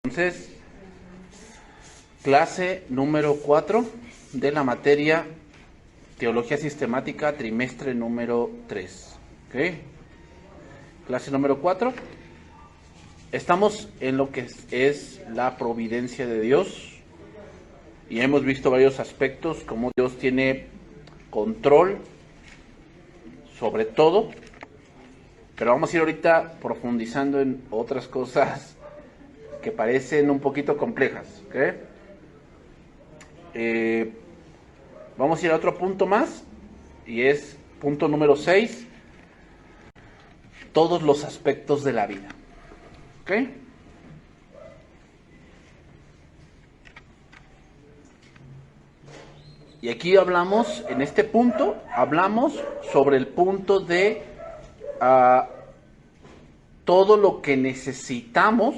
Entonces, clase número 4 de la materia Teología Sistemática, trimestre número 3. ¿Okay? Clase número 4. Estamos en lo que es la providencia de Dios y hemos visto varios aspectos, como Dios tiene control sobre todo, pero vamos a ir ahorita profundizando en otras cosas que parecen un poquito complejas. ¿Okay? Vamos a ir a otro punto más, y es punto número 6, todos los aspectos de la vida. ¿Ok? Y aquí hablamos, en este punto, hablamos sobre el punto de todo lo que necesitamos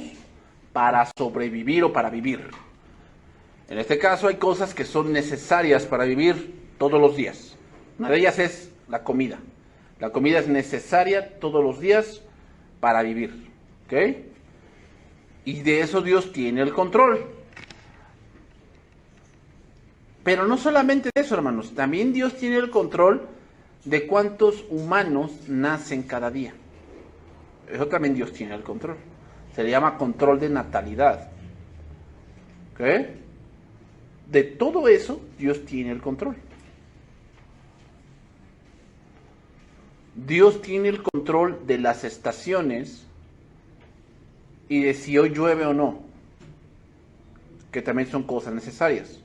para sobrevivir o para vivir. En este caso hay cosas que son necesarias para vivir todos los días. Una de ellas es la comida. La comida es necesaria todos los días para vivir. ¿Ok? Y de eso Dios tiene el control. Pero no solamente de eso, hermanos. También Dios tiene el control de cuántos humanos nacen cada día. Eso también Dios tiene el control. Se le llama control de natalidad. ¿Ok? De todo eso, Dios tiene el control. Dios tiene el control de las estaciones y de si hoy llueve o no, que también son cosas necesarias.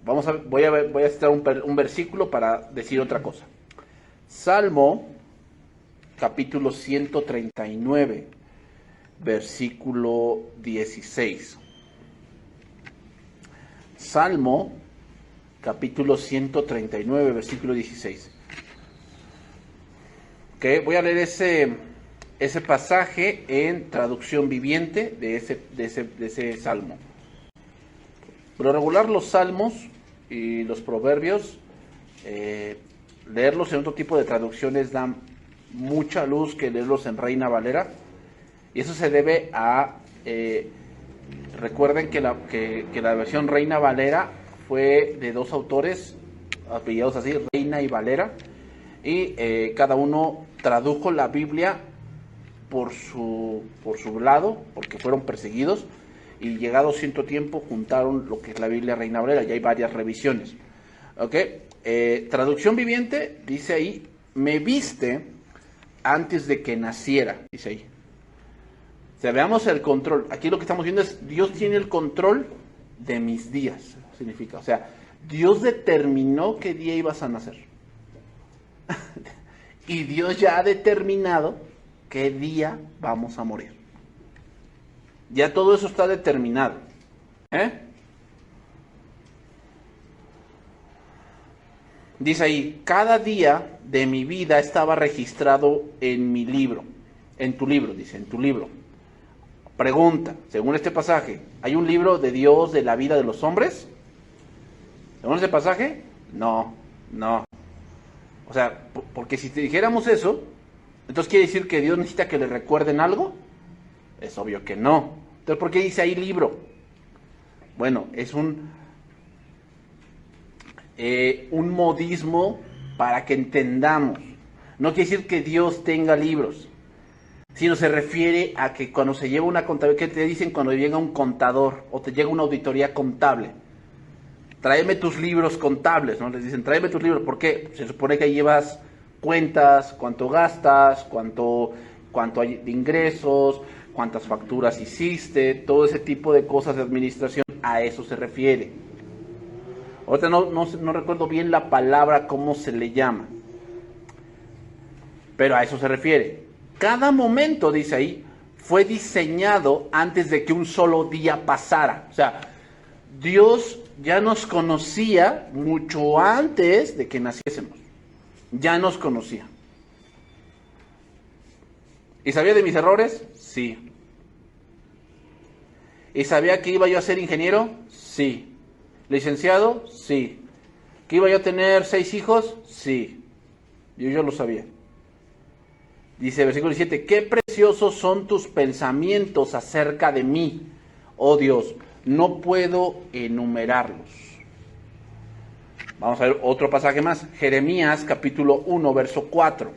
Voy a citar un versículo para decir otra cosa. Salmo, capítulo 139, versículo 16. Salmo, capítulo 139, versículo 16. Okay, voy a leer ese pasaje en traducción viviente de ese salmo. Por lo regular, los salmos y los proverbios, leerlos en otro tipo de traducciones dan mucha luz que leerlos en Reina Valera. Y eso se debe a, recuerden que la versión Reina Valera fue de dos autores, apellidados así, Reina y Valera, y cada uno tradujo la Biblia por su lado, porque fueron perseguidos, y llegado cierto tiempo juntaron lo que es la Biblia Reina Valera, y hay varias revisiones. ¿Okay? Traducción viviente, dice ahí, me viste antes de que naciera, dice ahí. O sea, veamos el control. Aquí lo que estamos viendo es, Dios tiene el control de mis días, significa. O sea, Dios determinó qué día ibas a nacer. Y Dios ya ha determinado qué día vamos a morir. Ya todo eso está determinado. Dice ahí, cada día de mi vida estaba registrado en mi libro. En tu libro, dice, en tu libro. Pregunta, según este pasaje, ¿hay un libro de Dios de la vida de los hombres? ¿Según este pasaje? No. O sea, porque si te dijéramos eso, entonces quiere decir que Dios necesita que le recuerden algo. Es obvio que no. Entonces, ¿por qué dice ahí libro? Bueno, es un modismo para que entendamos. No quiere decir que Dios tenga libros, sino se refiere a que cuando se lleva una contabilidad, ¿qué te dicen cuando llega un contador o te llega una auditoría contable? Tráeme tus libros contables, ¿no? Les dicen, tráeme tus libros. ¿Por qué? Se supone que ahí llevas cuentas, cuánto gastas, cuánto hay de ingresos, cuántas facturas hiciste, todo ese tipo de cosas de administración, a eso se refiere. Ahorita no recuerdo bien la palabra, cómo se le llama, pero a eso se refiere. Cada momento, dice ahí, fue diseñado antes de que un solo día pasara. O sea, Dios ya nos conocía mucho antes de que naciésemos. Ya nos conocía. ¿Y sabía de mis errores? Sí. ¿Y sabía que iba yo a ser ingeniero? Sí. ¿Licenciado? Sí. ¿Que iba yo a tener 6 hijos? Sí. Yo lo sabía. Dice versículo 17, ¿qué preciosos son tus pensamientos acerca de mí, oh Dios, no puedo enumerarlos. Vamos a ver otro pasaje más, Jeremías capítulo 1, verso 4.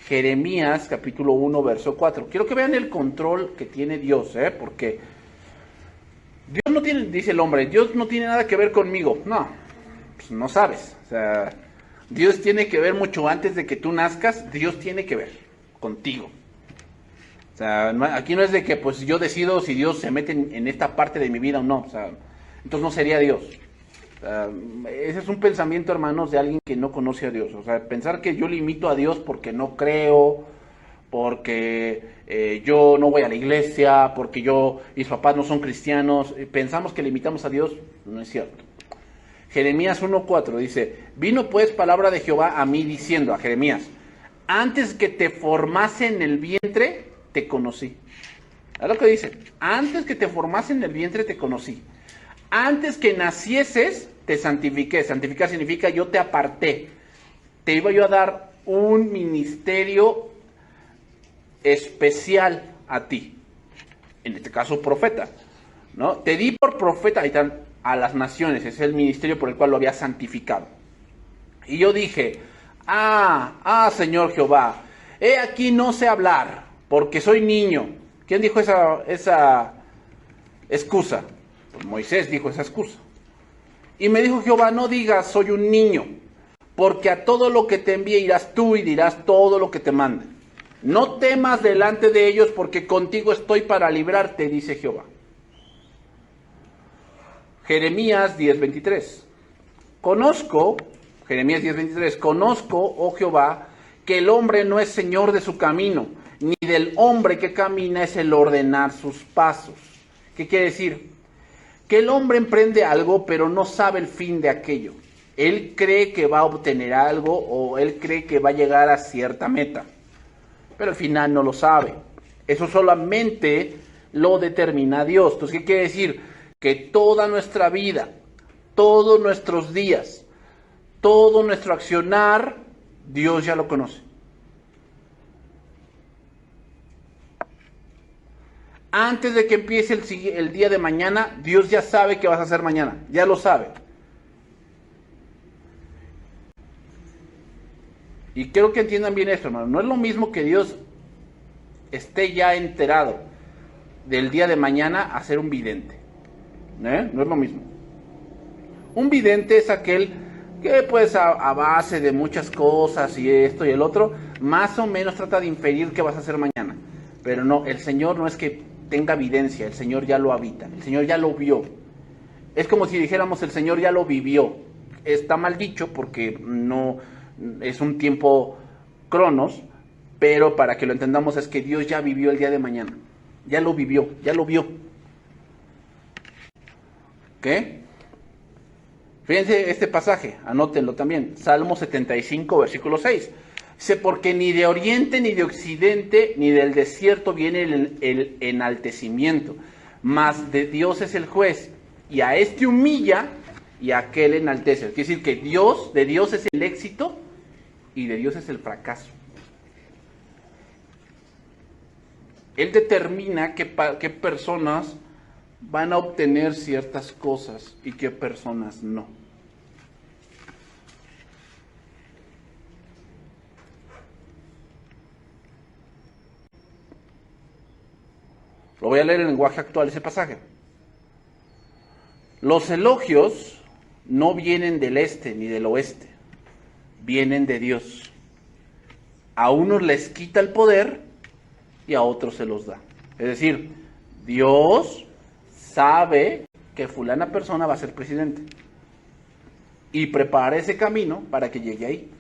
Jeremías capítulo 1, verso 4. Quiero que vean el control que tiene Dios, porque Dios no tiene, dice el hombre, Dios no tiene nada que ver conmigo. No, pues no sabes. O sea, Dios tiene que ver mucho antes de que tú nazcas, Dios tiene que ver contigo. O sea, aquí no es de que pues yo decido si Dios se mete en esta parte de mi vida o no. O sea, entonces no sería Dios. Ese es un pensamiento, hermanos, de alguien que no conoce a Dios. O sea, pensar que yo limito a Dios porque no creo, porque yo no voy a la iglesia, porque mis papás no son cristianos, pensamos que limitamos a Dios, no es cierto. Jeremías 1:4 dice, vino pues palabra de Jehová a mí diciendo, a Jeremías, antes que te formase en el vientre, te conocí. ¿Es lo que dice? Antes que te formase en el vientre, te conocí. Antes que nacieses, te santifiqué. Santificar significa yo te aparté. Te iba yo a dar un ministerio especial a ti. En este caso, profeta, ¿no? Te di por profeta a las naciones. Ese es el ministerio por el cual lo había santificado. Y yo dije, Señor Jehová, he aquí no sé hablar, porque soy niño. ¿Quién dijo esa excusa? Pues Moisés dijo esa excusa. Y me dijo Jehová, no digas soy un niño, porque a todo lo que te envíe irás tú y dirás todo lo que te mande. No temas delante de ellos, porque contigo estoy para librarte, dice Jehová. Jeremías 10:23. Jeremías 10:23, conozco, oh Jehová, que el hombre no es señor de su camino, ni del hombre que camina es el ordenar sus pasos. ¿Qué quiere decir? Que el hombre emprende algo, pero no sabe el fin de aquello. Él cree que va a obtener algo o él cree que va a llegar a cierta meta, pero al final no lo sabe. Eso solamente lo determina Dios. Entonces, ¿qué quiere decir? Que toda nuestra vida, todos nuestros días, todo nuestro accionar, Dios ya lo conoce. Antes de que empiece el día de mañana, Dios ya sabe qué vas a hacer mañana, ya lo sabe. Y quiero que entiendan bien esto, hermano. No es lo mismo que Dios esté ya enterado del día de mañana a ser un vidente. No es lo mismo. Un vidente es aquel que pues a base de muchas cosas y esto y el otro, más o menos trata de inferir qué vas a hacer mañana. Pero no, el Señor no es que tenga evidencia, el Señor ya lo habita, el Señor ya lo vio. Es como si dijéramos el Señor ya lo vivió. Está mal dicho porque no es un tiempo cronos, pero para que lo entendamos es que Dios ya vivió el día de mañana. Ya lo vivió, ya lo vio. ¿Ok? Fíjense este pasaje, anótenlo también. Salmo 75, versículo 6. Dice, porque ni de oriente, ni de occidente, ni del desierto viene el enaltecimiento, mas de Dios es el juez, y a este humilla, y a aquel enaltece. Quiere decir que de Dios es el éxito, y de Dios es el fracaso. Él determina qué personas van a obtener ciertas cosas, y qué personas no. Lo voy a leer en el lenguaje actual, ese pasaje. Los elogios no vienen del este ni del oeste, vienen de Dios. A unos les quita el poder y a otros se los da. Es decir, Dios sabe que fulana persona va a ser presidente y prepara ese camino para que llegue ahí.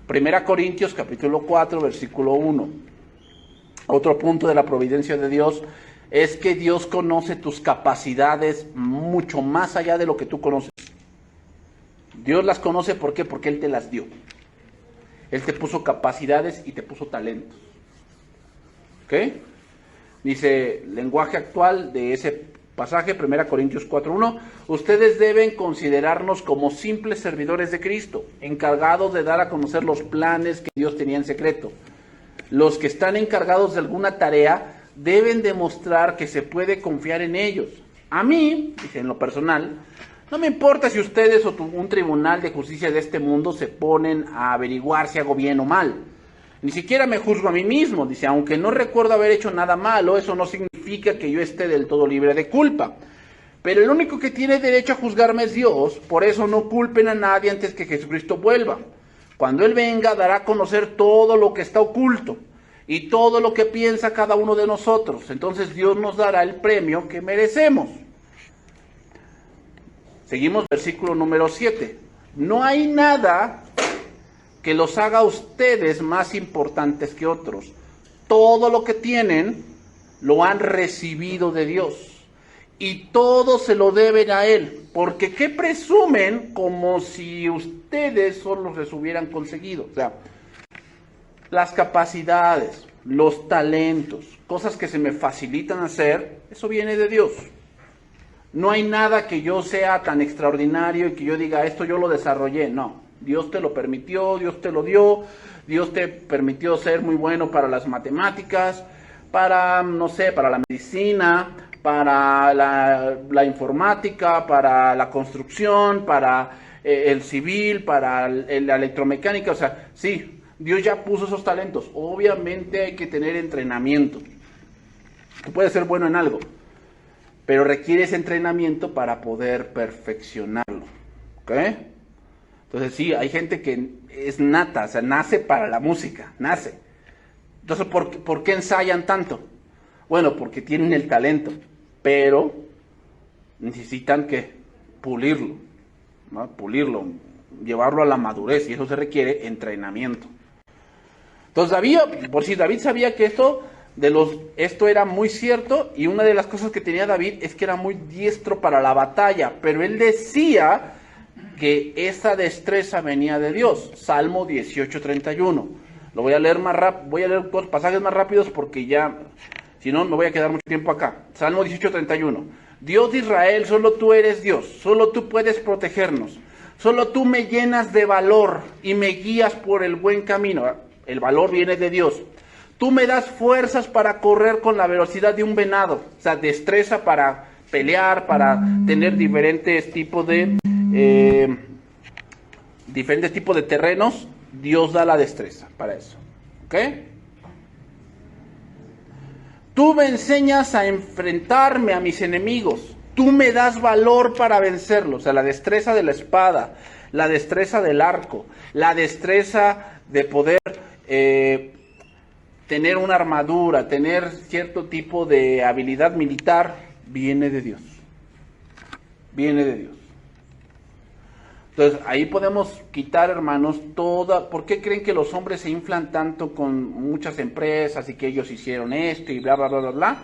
1 Corintios capítulo 4, versículo 1. Otro punto de la providencia de Dios es que Dios conoce tus capacidades mucho más allá de lo que tú conoces. Dios las conoce, ¿por qué? Porque Él te las dio. Él te puso capacidades y te puso talentos. ¿Ok? Dice, lenguaje actual de ese pasaje, 1 Corintios 4:1, ustedes deben considerarnos como simples servidores de Cristo, encargados de dar a conocer los planes que Dios tenía en secreto. Los que están encargados de alguna tarea deben demostrar que se puede confiar en ellos. A mí, dice, en lo personal, no me importa si ustedes o un tribunal de justicia de este mundo se ponen a averiguar si hago bien o mal. Ni siquiera me juzgo a mí mismo, dice, aunque no recuerdo haber hecho nada malo, eso no significa que yo esté del todo libre de culpa. Pero el único que tiene derecho a juzgarme es Dios, por eso no culpen a nadie antes que Jesucristo vuelva. Cuando Él venga, dará a conocer todo lo que está oculto y todo lo que piensa cada uno de nosotros. Entonces Dios nos dará el premio que merecemos. Seguimos versículo número 7. No hay nada que los haga a ustedes más importantes que otros. Todo lo que tienen lo han recibido de Dios y todo se lo deben a Él, porque ¿qué presumen como si ustedes solo les hubieran conseguido? O sea, las capacidades, los talentos, cosas que se me facilitan hacer, eso viene de Dios. No hay nada que yo sea tan extraordinario y que yo diga, esto yo lo desarrollé, no. Dios te lo permitió, Dios te lo dio, Dios te permitió ser muy bueno para las matemáticas, para, no sé, para la medicina, para la informática, para la construcción, para el civil, para la electromecánica. O sea, sí, Dios ya puso esos talentos. Obviamente hay que tener entrenamiento. Tú puedes ser bueno en algo, pero requieres entrenamiento para poder perfeccionarlo. ¿Ok? Entonces sí, hay gente que es nata, o sea, nace para la música, nace. Entonces, ¿por qué ensayan tanto? Bueno, porque tienen el talento, pero necesitan que pulirlo, ¿no? Pulirlo, llevarlo a la madurez, y eso se requiere entrenamiento. Entonces David sabía que esto era muy cierto, y una de las cosas que tenía David es que era muy diestro para la batalla, pero él decía que esa destreza venía de Dios. Salmo 18:31. Lo voy a leer voy a leer dos pasajes más rápidos porque ya, si no, me voy a quedar mucho tiempo acá. Salmo 18:31. Dios de Israel, solo tú eres Dios, solo tú puedes protegernos, solo tú me llenas de valor y me guías por el buen camino. El valor viene de Dios. Tú me das fuerzas para correr con la velocidad de un venado, o sea, destreza para pelear, para tener diferentes tipos de terrenos. Dios da la destreza para eso. ¿Ok? Tú me enseñas a enfrentarme a mis enemigos. Tú me das valor para vencerlos. O sea, la destreza de la espada, la destreza del arco, la destreza de poder tener una armadura, tener cierto tipo de habilidad militar, viene de Dios. Viene de Dios. Entonces, ahí podemos quitar, hermanos, ¿por qué creen que los hombres se inflan tanto con muchas empresas y que ellos hicieron esto y bla, bla, bla, bla, bla?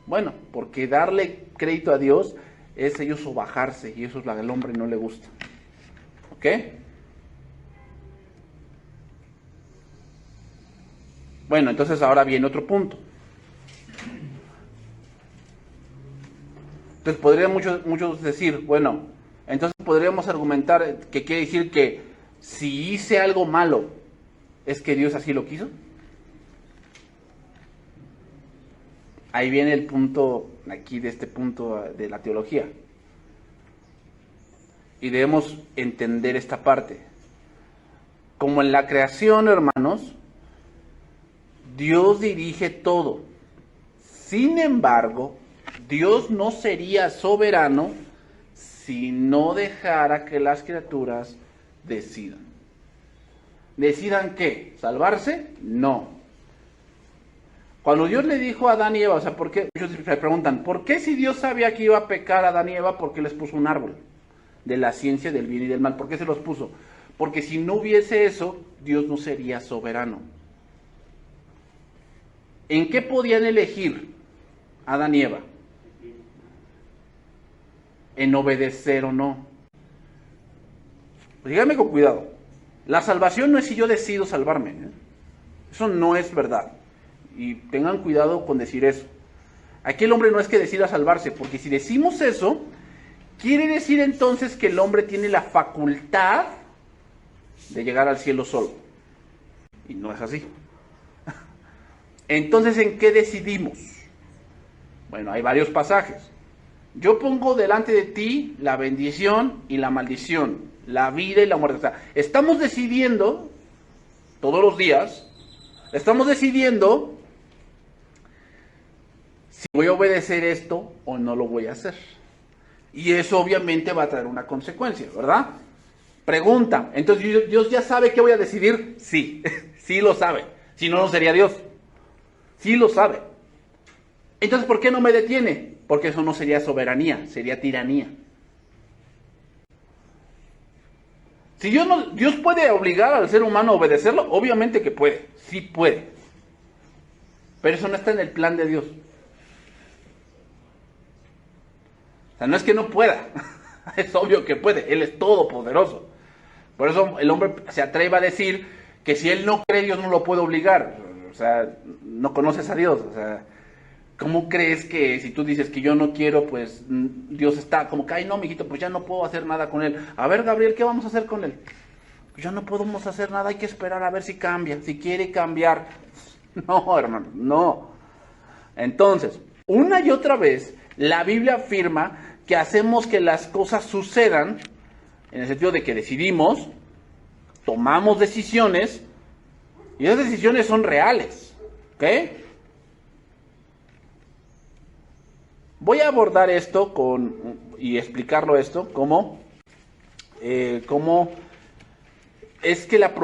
Bueno, porque darle crédito a Dios es ellos sobajarse, y eso es lo que al hombre no le gusta. ¿Ok? Bueno, entonces ahora viene otro punto. Entonces podrían muchos decir, bueno, entonces podríamos argumentar que quiere decir que si hice algo malo, ¿es que Dios así lo quiso? Ahí viene el punto, aquí de este punto de la teología. Y debemos entender esta parte. Como en la creación, hermanos, Dios dirige todo. Sin embargo, Dios no sería soberano si no dejara que las criaturas decidan. ¿Decidan qué? ¿Salvarse? No. Cuando Dios le dijo a Adán y Eva, o sea, ¿por qué? Muchos se preguntan, ¿por qué si Dios sabía que iba a pecar a Adán y Eva, por qué les puso un árbol de la ciencia del bien y del mal? ¿Por qué se los puso? Porque si no hubiese eso, Dios no sería soberano. ¿En qué podían elegir Adán y Eva? En obedecer o no. Pues díganme con cuidado. La salvación no es si yo decido salvarme, ¿eh? Eso no es verdad. Y tengan cuidado con decir eso. Aquí el hombre no es que decida salvarse, porque si decimos eso, quiere decir entonces que el hombre tiene la facultad de llegar al cielo solo. Y no es así. Entonces, ¿en qué decidimos? Bueno, hay varios pasajes. Yo pongo delante de ti la bendición y la maldición, la vida y la muerte. O sea, estamos decidiendo, todos los días, estamos decidiendo si voy a obedecer esto o no lo voy a hacer. Y eso obviamente va a traer una consecuencia, ¿verdad? Pregunta, entonces Dios ya sabe qué voy a decidir. Sí, sí lo sabe. Si no, no sería Dios. Sí lo sabe. Entonces, ¿por qué no me detiene? Porque eso no sería soberanía, sería tiranía. Si Dios puede obligar al ser humano a obedecerlo, obviamente que puede, sí puede. Pero eso no está en el plan de Dios. O sea, no es que no pueda, es obvio que puede, Él es todopoderoso. Por eso el hombre se atreve a decir que si él no cree, Dios no lo puede obligar. O sea, no conoces a Dios. O sea, ¿cómo crees que si tú dices que yo no quiero, pues Dios está como que, ay no, mijito, pues ya no puedo hacer nada con él? A ver, Gabriel, ¿qué vamos a hacer con él? Pues ya no podemos hacer nada, hay que esperar a ver si cambia, si quiere cambiar. No, hermano, no. Entonces, una y otra vez, la Biblia afirma que hacemos que las cosas sucedan, en el sentido de que decidimos, tomamos decisiones, y esas decisiones son reales, ¿ok? Voy a abordar esto y explicarlo esto como es que la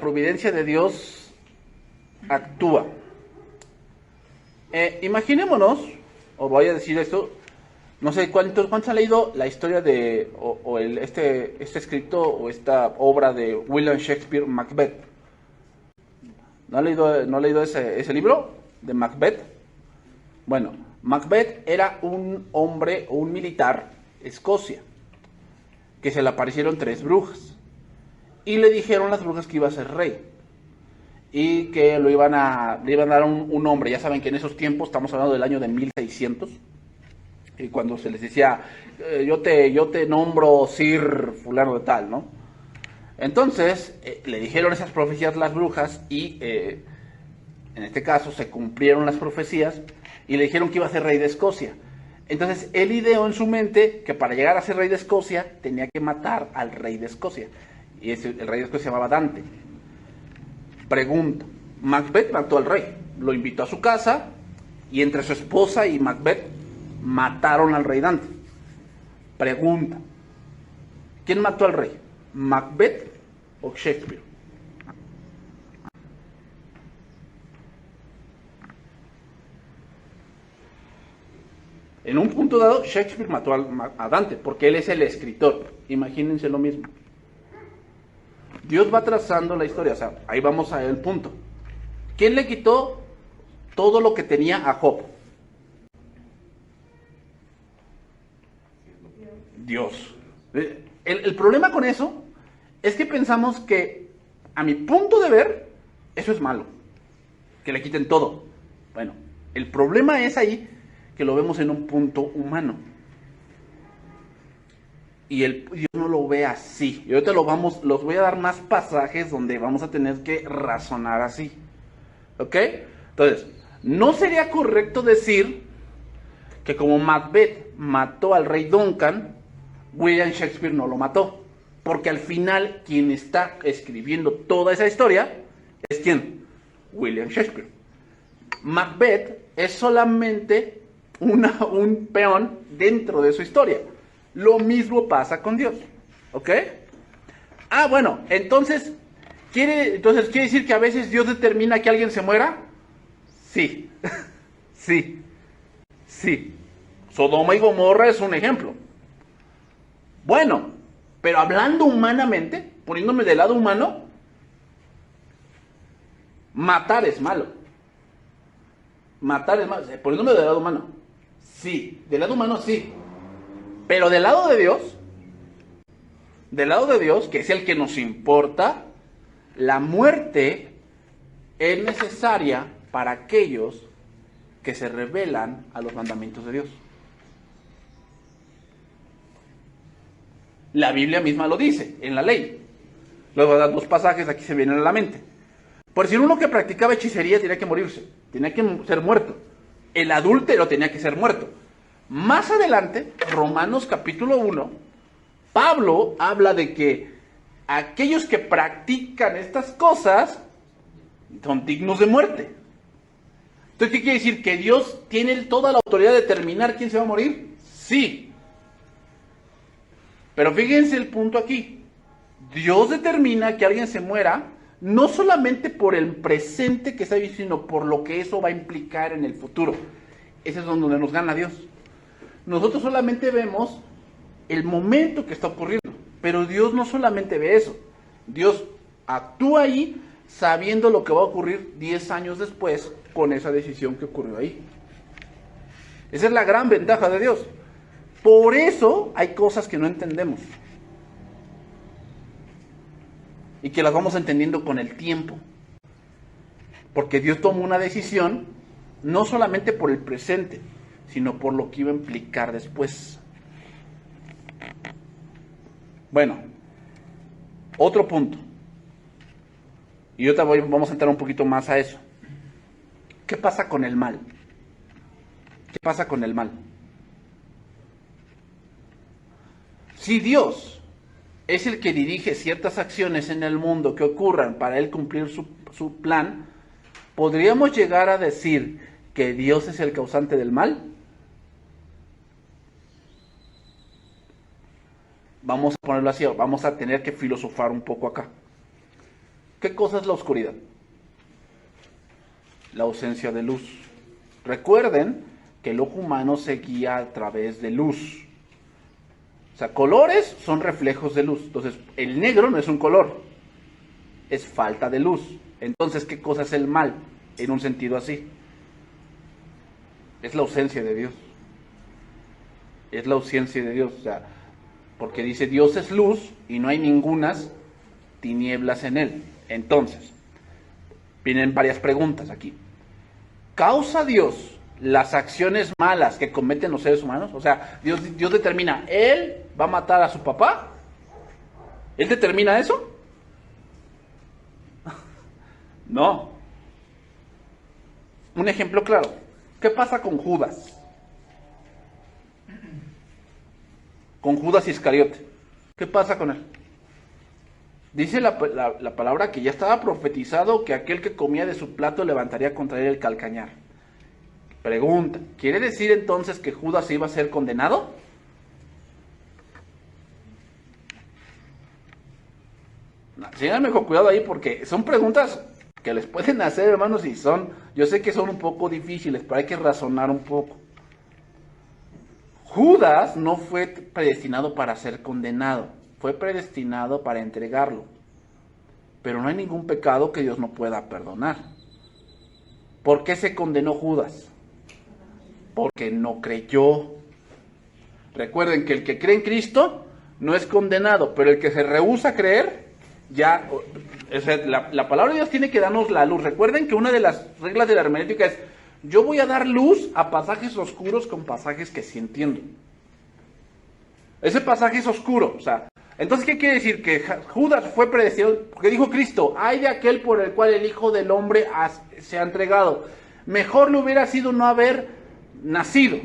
providencia de Dios actúa. Imaginémonos, o voy a decir esto, no sé cuántos han leído la historia de este escrito o esta obra de William Shakespeare, Macbeth. ¿No ha leído ese libro de Macbeth? Bueno, Macbeth era un hombre o un militar Escocia que se le aparecieron 3 brujas y le dijeron las brujas que iba a ser rey y que le iban a dar un nombre. Ya saben que en esos tiempos, estamos hablando del año de 1600, y cuando se les decía, yo te nombro Sir fulano de tal, ¿no? Entonces, le dijeron esas profecías las brujas y, en este caso, se cumplieron las profecías y le dijeron que iba a ser rey de Escocia. Entonces, él ideó en su mente que para llegar a ser rey de Escocia tenía que matar al rey de Escocia. Y el rey de Escocia se llamaba Dante. Pregunta, Macbeth mató al rey, lo invitó a su casa y entre su esposa y Macbeth mataron al rey Dante. Pregunta, ¿quién mató al rey? ¿Macbeth o Shakespeare? En un punto dado, Shakespeare mató a Dante, porque él es el escritor. Imagínense lo mismo. Dios va trazando la historia, o sea, ahí vamos al punto. ¿Quién le quitó todo lo que tenía a Job? Dios. El problema con eso es que pensamos que, a mi punto de ver, eso es malo, que le quiten todo. Bueno, el problema es ahí que lo vemos en un punto humano. Y Dios no lo ve así. Y ahorita los voy a dar más pasajes donde vamos a tener que razonar así. ¿Ok? Entonces, no sería correcto decir que como Macbeth mató al rey Duncan, William Shakespeare no lo mató. Porque al final, quien está escribiendo toda esa historia es ¿quién? William Shakespeare. Macbeth es solamente un peón dentro de su historia. Lo mismo pasa con Dios. ¿Ok? Ah, bueno, entonces ¿quiere decir que a veces Dios determina que alguien se muera? Sí. Sí. Sí. Sodoma y Gomorra es un ejemplo. Bueno, pero hablando humanamente, poniéndome del lado humano, matar es malo. Matar es malo. Poniéndome del lado humano. Sí. Del lado humano sí. Pero del lado de Dios, que es el que nos importa, la muerte es necesaria para aquellos que se rebelan a los mandamientos de Dios. La Biblia misma lo dice, en la ley. Luego dar dos pasajes aquí se vienen a la mente. Por decir, uno que practicaba hechicería tenía que morirse, tenía que ser muerto. El adúltero tenía que ser muerto. Más adelante, Romanos capítulo 1, Pablo habla de que aquellos que practican estas cosas son dignos de muerte. Entonces, ¿qué quiere decir? ¿Que Dios tiene toda la autoridad de determinar quién se va a morir? Sí. Pero fíjense el punto aquí. Dios determina que alguien se muera no solamente por el presente que está viviendo, sino por lo que eso va a implicar en el futuro. Ese es donde nos gana Dios. Nosotros solamente vemos el momento que está ocurriendo, pero Dios no solamente ve eso. Dios actúa ahí sabiendo lo que va a ocurrir 10 años después con esa decisión que ocurrió ahí. Esa es la gran ventaja de Dios. Por eso hay cosas que no entendemos. Y que las vamos entendiendo con el tiempo. Porque Dios tomó una decisión no solamente por el presente, sino por lo que iba a implicar después. Bueno, otro punto. Y ahorita vamos a entrar un poquito más a eso. ¿Qué pasa con el mal? ¿Qué pasa con el mal? Si Dios es el que dirige ciertas acciones en el mundo que ocurran para Él cumplir su plan, ¿podríamos llegar a decir que Dios es el causante del mal? Vamos a ponerlo así, vamos a tener que filosofar un poco acá. ¿Qué cosa es la oscuridad? La ausencia de luz. Recuerden que el ojo humano se guía a través de luz. O sea, colores son reflejos de luz. Entonces, el negro no es un color, es falta de luz. Entonces, ¿qué cosa es el mal? En un sentido así. Es la ausencia de Dios. Es la ausencia de Dios. O sea, porque dice Dios es luz y no hay ningunas tinieblas en Él. Entonces, vienen varias preguntas aquí. ¿Causa Dios las acciones malas que cometen los seres humanos? O sea, Dios determina, Él va a matar a su papá. ¿Él determina eso? No. Un ejemplo claro. ¿Qué pasa con Judas? Con Judas Iscariote. ¿Qué pasa con él? Dice la palabra que ya estaba profetizado que aquel que comía de su plato levantaría contra él el calcañar. Pregunta, ¿quiere decir entonces que Judas iba a ser condenado? Síganme con cuidado ahí porque son preguntas que les pueden hacer, hermanos, y yo sé que son un poco difíciles, pero hay que razonar un poco. Judas no fue predestinado para ser condenado, fue predestinado para entregarlo. Pero no hay ningún pecado que Dios no pueda perdonar. ¿Por qué se condenó Judas? Porque no creyó. Recuerden que el que cree en Cristo no es condenado, pero el que se rehúsa a creer, ya, o sea, la palabra de Dios tiene que darnos la luz. Recuerden que una de las reglas de la hermenéutica es, yo voy a dar luz a pasajes oscuros con pasajes que sí entiendo. Ese pasaje es oscuro, o sea, entonces, ¿qué quiere decir? Que Judas fue predestinado, porque dijo Cristo, ay de aquel por el cual el Hijo del Hombre se ha entregado. Mejor le hubiera sido no haber nacido.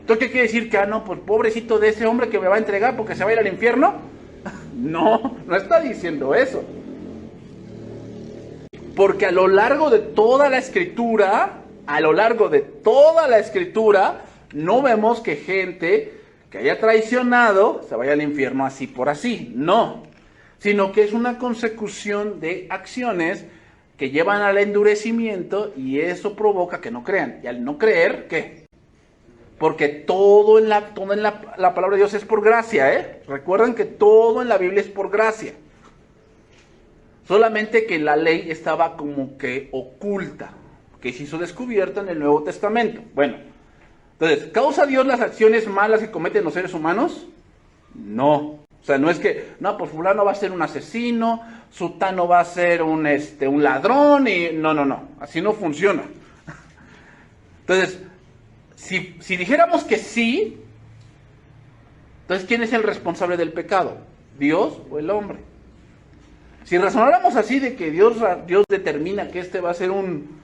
Entonces, ¿qué quiere decir? Que, no, pues pobrecito de ese hombre que me va a entregar porque se va a ir al infierno. No está diciendo eso. Porque a lo largo de toda la Escritura, no vemos que gente que haya traicionado se vaya al infierno así por así, no, sino que es una consecución de acciones que llevan al endurecimiento y eso provoca que no crean. Y al no creer, ¿qué? Porque todo en la palabra de Dios es por gracia, ¿eh? Recuerden que todo en la Biblia es por gracia. Solamente que la ley estaba como que oculta, que se hizo descubierta en el Nuevo Testamento. Bueno, entonces, ¿causa Dios las acciones malas que cometen los seres humanos? No. O sea, no es que, no, pues fulano va a ser un asesino, sutano va a ser un ladrón y... No. Así no funciona. Entonces, si dijéramos que sí, entonces ¿quién es el responsable del pecado? ¿Dios o el hombre? Si razonáramos así de que Dios determina que este va a ser un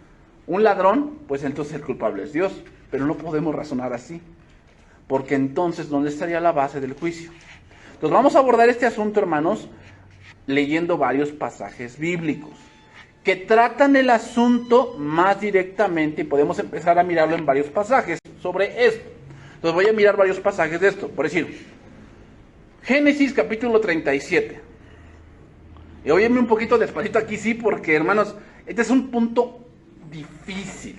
ladrón, pues entonces el culpable es Dios. Pero no podemos razonar así, porque entonces ¿dónde estaría la base del juicio? Entonces vamos a abordar este asunto, hermanos, leyendo varios pasajes bíblicos que tratan el asunto más directamente, y podemos empezar a mirarlo en varios pasajes sobre esto. Entonces voy a mirar varios pasajes de esto. Por decir, Génesis capítulo 37. Y óyeme un poquito despacito aquí, sí, porque, hermanos, este es un punto difícil.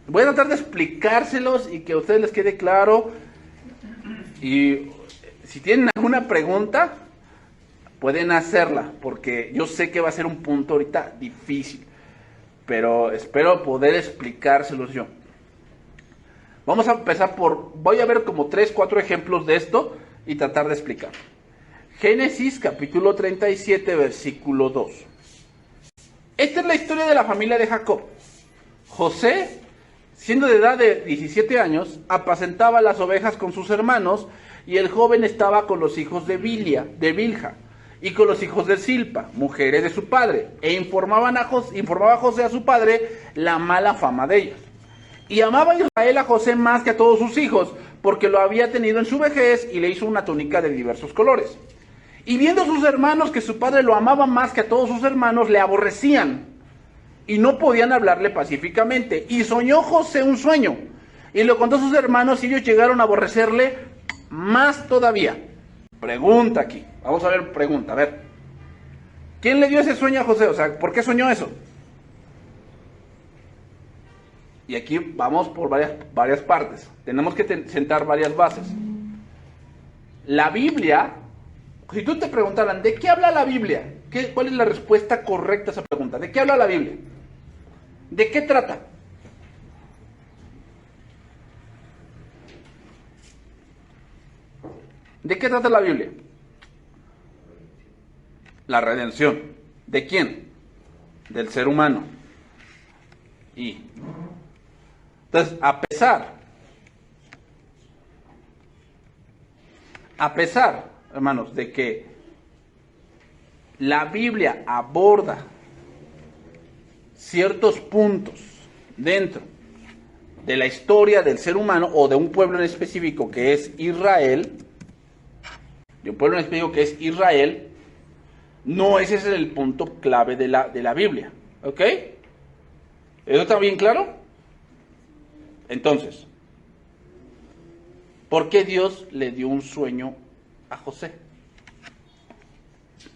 Voy a tratar de explicárselos y que a ustedes les quede claro. Y si tienen alguna pregunta, pueden hacerla, porque yo sé que va a ser un punto ahorita difícil, pero espero poder explicárselos yo. Vamos a empezar voy a ver como 3, 4 ejemplos de esto y tratar de explicar. Génesis capítulo 37, versículo 2. Esta es la historia de la familia de Jacob. José, siendo de edad de 17 años, apacentaba las ovejas con sus hermanos, y el joven estaba con los hijos de Bilha, y con los hijos de Silpa, mujeres de su padre, e informaba a José a su padre la mala fama de ellos. Y amaba Israel a José más que a todos sus hijos, porque lo había tenido en su vejez, y le hizo una túnica de diversos colores. Y viendo sus hermanos que su padre lo amaba más que a todos sus hermanos, le aborrecían, y no podían hablarle pacíficamente. Y soñó José un sueño, y lo contó a sus hermanos, y ellos llegaron a aborrecerle más todavía. Pregunta aquí, vamos a ver, pregunta, a ver. ¿Quién le dio ese sueño a José? O sea, ¿por qué soñó eso? Y aquí vamos por varias partes. Tenemos que sentar varias bases. La Biblia, si tú te preguntaran, ¿de qué habla la Biblia? ¿Cuál es la respuesta correcta a esa pregunta? ¿De qué habla la Biblia? ¿De qué trata? ¿De qué trata la Biblia? La redención. ¿De quién? Del ser humano. Entonces, a pesar, hermanos, de que la Biblia aborda ciertos puntos dentro de la historia del ser humano o de un pueblo en específico que es Israel, no ese es el punto clave de la Biblia, ¿ok? ¿Eso está bien claro? Entonces, ¿por qué Dios le dio un sueño a José?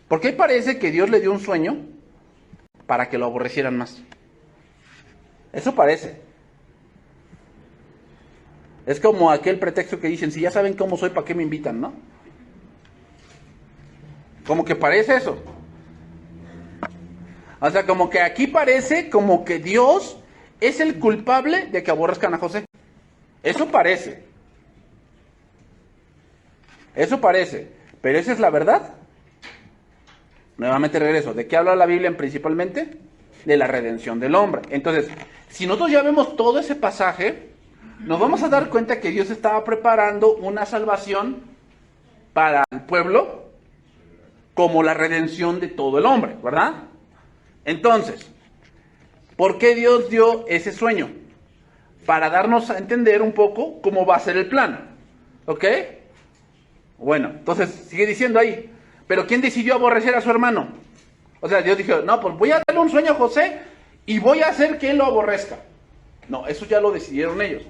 ¿Por qué parece que Dios le dio un sueño para que lo aborrecieran más? Eso parece. Es como aquel pretexto que dicen, si ya saben cómo soy, ¿para qué me invitan, no? Como que parece eso. O sea, como que aquí parece como que Dios es el culpable de que aborrezcan a José. Eso parece. Pero ¿esa es la verdad? Nuevamente regreso. ¿De qué habla la Biblia principalmente? De la redención del hombre. Entonces, si nosotros ya vemos todo ese pasaje, nos vamos a dar cuenta que Dios estaba preparando una salvación para el pueblo como la redención de todo el hombre, ¿verdad? Entonces, ¿por qué Dios dio ese sueño? Para darnos a entender un poco cómo va a ser el plan. ¿Ok? Bueno, entonces sigue diciendo ahí, ¿pero quién decidió aborrecer a su hermano? O sea, Dios dijo, no, pues voy a darle un sueño a José y voy a hacer que él lo aborrezca. No, eso ya lo decidieron ellos.